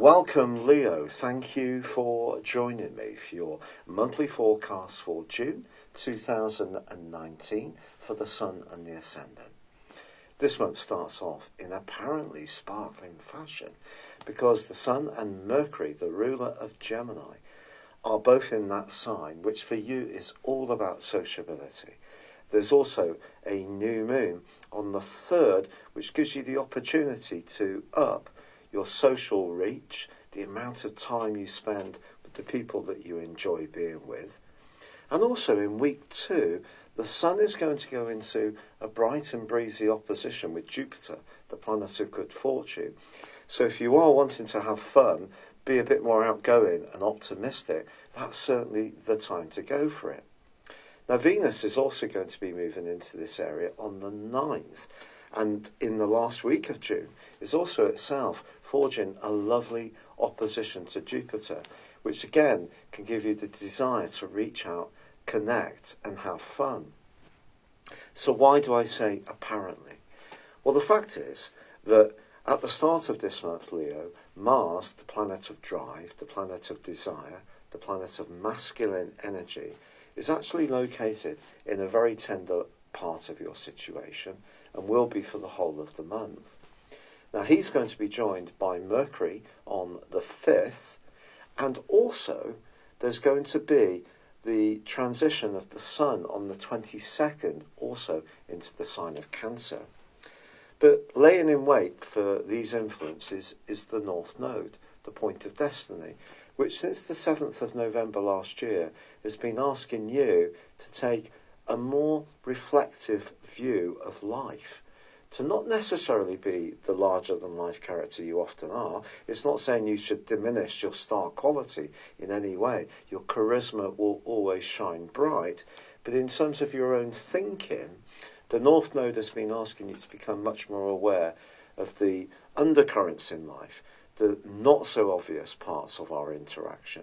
Welcome, Leo. Thank you for joining me for your monthly forecast for June 2019 for the Sun and the Ascendant. This month starts off in apparently sparkling fashion because the Sun and Mercury, the ruler of Gemini, are both in that sign, which for you is all about sociability. There's also a new moon on the 3rd, which gives you the opportunity to up your social reach, the amount of time you spend with the people that you enjoy being with. And also in week 2, the Sun is going to go into a bright and breezy opposition with Jupiter, the planet of good fortune. So if you are wanting to have fun, be a bit more outgoing and optimistic, that's certainly the time to go for it. Now Venus is also going to be moving into this area on the 9th, and in the last week of June is also itself forging a lovely opposition to Jupiter, which again can give you the desire to reach out, connect and have fun. So why do I say apparently? Well, the fact is that at the start of this month, Leo, Mars, the planet of drive, the planet of desire, the planet of masculine energy, is actually located in a very tender part of your situation and will be for the whole of the month. Now he's going to be joined by Mercury on the 5th, and also there's going to be the transition of the Sun on the 22nd, also into the sign of Cancer. But laying in wait for these influences is the North Node, the point of destiny, which since the 7th of November last year has been asking you to take a more reflective view of life, to not necessarily be the larger-than-life character you often are. It's not saying you should diminish your star quality in any way. Your charisma will always shine bright. But in terms of your own thinking, the North Node has been asking you to become much more aware of the undercurrents in life, the not-so-obvious parts of our interaction.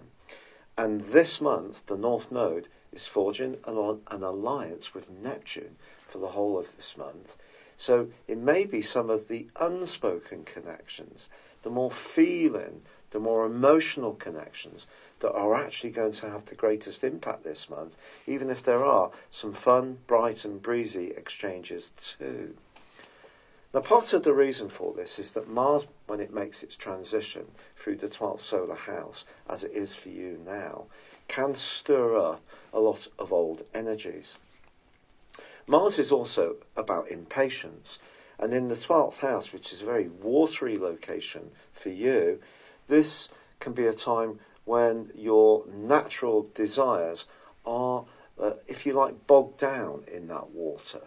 And this month, the North Node is forging an alliance with Neptune for the whole of this month. So it may be some of the unspoken connections, the more feeling, the more emotional connections that are actually going to have the greatest impact this month, even if there are some fun, bright and breezy exchanges too. Now, part of the reason for this is that Mars, when it makes its transition through the 12th solar house, as it is for you now, can stir up a lot of old energies. Mars is also about impatience, and in the 12th house, which is a very watery location for you, this can be a time when your natural desires are, if you like, bogged down in that water.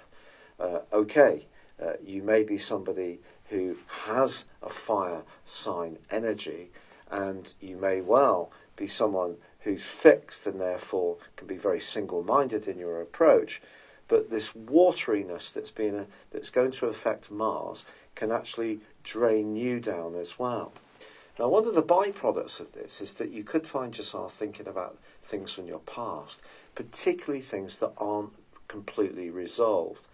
You may be somebody who has a fire sign energy, and you may well be someone who's fixed and therefore can be very single-minded in your approach. But this wateriness that's going to affect Mars can actually drain you down as well. Now, one of the byproducts of this is that you could find yourself thinking about things from your past, particularly things that aren't completely resolved.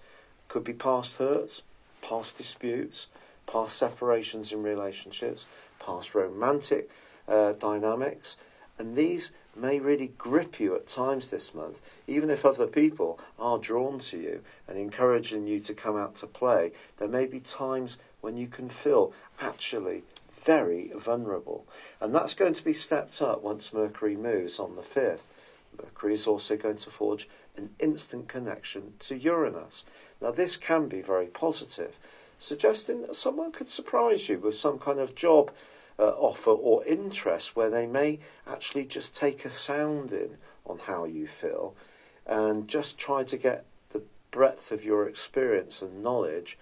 Could be past hurts, past disputes, past separations in relationships, past romantic dynamics, and these may really grip you at times this month, even if other people are drawn to you and encouraging you to come out to play. There may be times when you can feel actually very vulnerable, and that's going to be stepped up once Mercury moves on the 5th. Mercury is also going to forge an instant connection to Uranus. Now this can be very positive, suggesting that someone could surprise you with some kind of job offer or interest where they may actually just take a sounding on how you feel and just try to get the breadth of your experience and knowledge,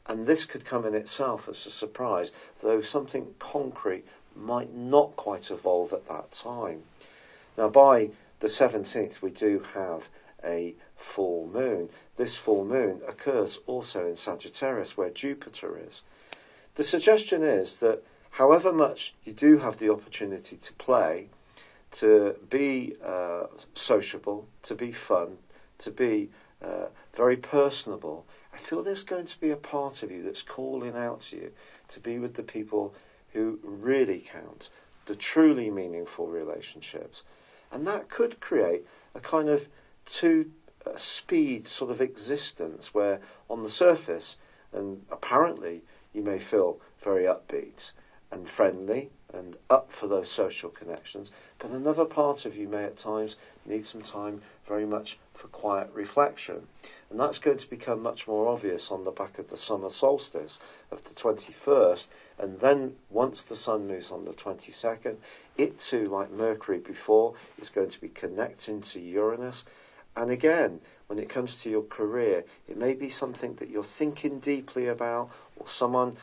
and this could come in itself as a surprise, though something concrete might not quite evolve at that time. Now by the 17th we do have a full moon. This full moon occurs also in Sagittarius where Jupiter is. The suggestion is that however much you do have the opportunity to play, to be sociable, to be fun, to be very personable, I feel there's going to be a part of you that's calling out to you to be with the people who really count, the truly meaningful relationships. And that could create a kind of two-speed sort of existence where on the surface, and apparently you may feel very upbeat and friendly and up for those social connections, but another part of you may at times need some time very much for quiet reflection. And that's going to become much more obvious on the back of the summer solstice of the 21st, and then once the sun moves on the 22nd, it too, like Mercury before, is going to be connecting to Uranus. And again, when it comes to your career, it may be something that you're thinking deeply about, or someone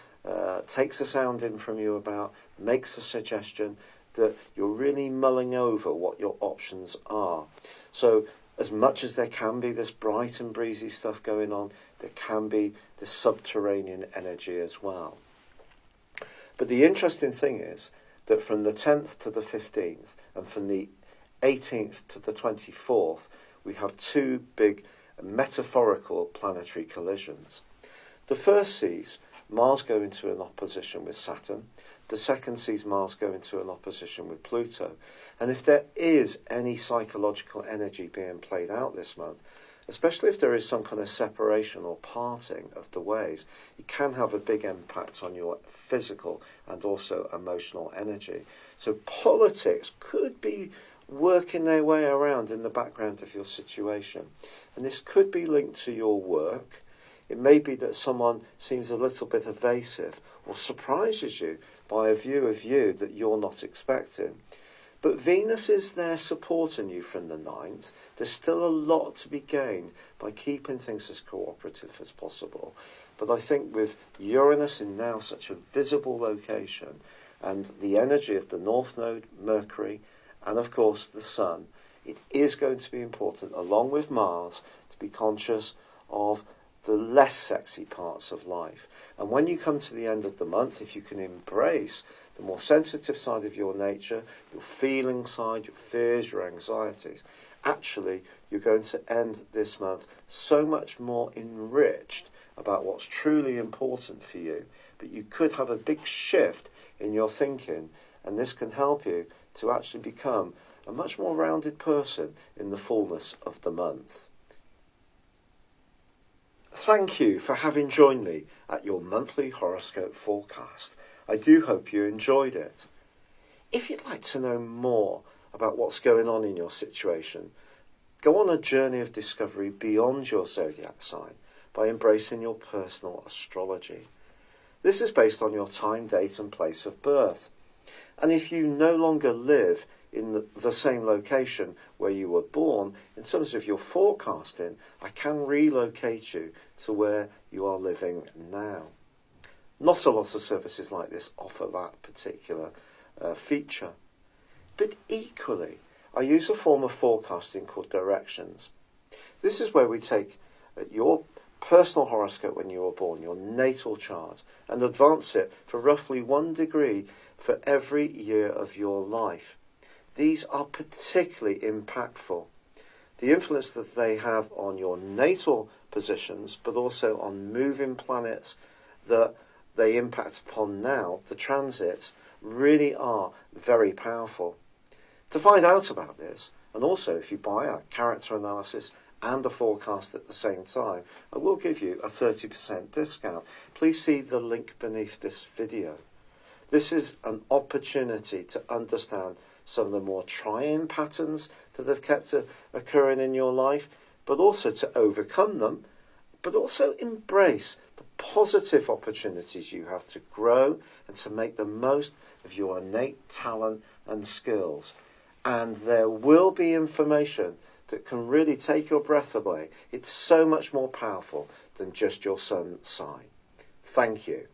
takes a sound in from you about, makes a suggestion, that you're really mulling over what your options are. So as much as there can be this bright and breezy stuff going on, there can be this subterranean energy as well. But the interesting thing is that from the 10th to the 15th, and from the 18th to the 24th, we have two big metaphorical planetary collisions. The first sees Mars go into an opposition with Saturn. The second sees Mars go into an opposition with Pluto. And if there is any psychological energy being played out this month, especially if there is some kind of separation or parting of the ways, it can have a big impact on your physical and also emotional energy. So politics could be working their way around in the background of your situation. And this could be linked to your work. It may be that someone seems a little bit evasive or surprises you by a view of you that you're not expecting. But Venus is there supporting you from the 9th. There's still a lot to be gained by keeping things as cooperative as possible. But I think with Uranus in now such a visible location, and the energy of the North Node, Mercury, and of course the Sun, it is going to be important, along with Mars, to be conscious of the less sexy parts of life. And when you come to the end of the month, if you can embrace the more sensitive side of your nature, your feeling side, your fears, your anxieties, actually you're going to end this month so much more enriched about what's truly important for you. But you could have a big shift in your thinking, and this can help you to actually become a much more rounded person in the fullness of the month. Thank you for having joined me at your monthly horoscope forecast. I do hope you enjoyed it. If you'd like to know more about what's going on in your situation, go on a journey of discovery beyond your zodiac sign by embracing your personal astrology. This is based on your time, date and place of birth. And if you no longer live in the same location where you were born, in terms of your forecasting, I can relocate you to where you are living now. Not a lot of services like this offer that particular feature. But equally, I use a form of forecasting called directions. This is where we take your personal horoscope when you were born, your natal chart, and advance it for roughly 1 degree for every year of your life. These are particularly impactful. The influence that they have on your natal positions, but also on moving planets that they impact upon now, the transits, really are very powerful. To find out about this, and also if you buy a character analysis and a forecast at the same time, I will give you a 30% discount. Please see the link beneath this video. This is an opportunity to understand some of the more trying patterns that have kept occurring in your life, but also to overcome them, but also embrace the positive opportunities you have to grow and to make the most of your innate talent and skills. And there will be information that can really take your breath away. It's so much more powerful than just your sun sign. Thank you.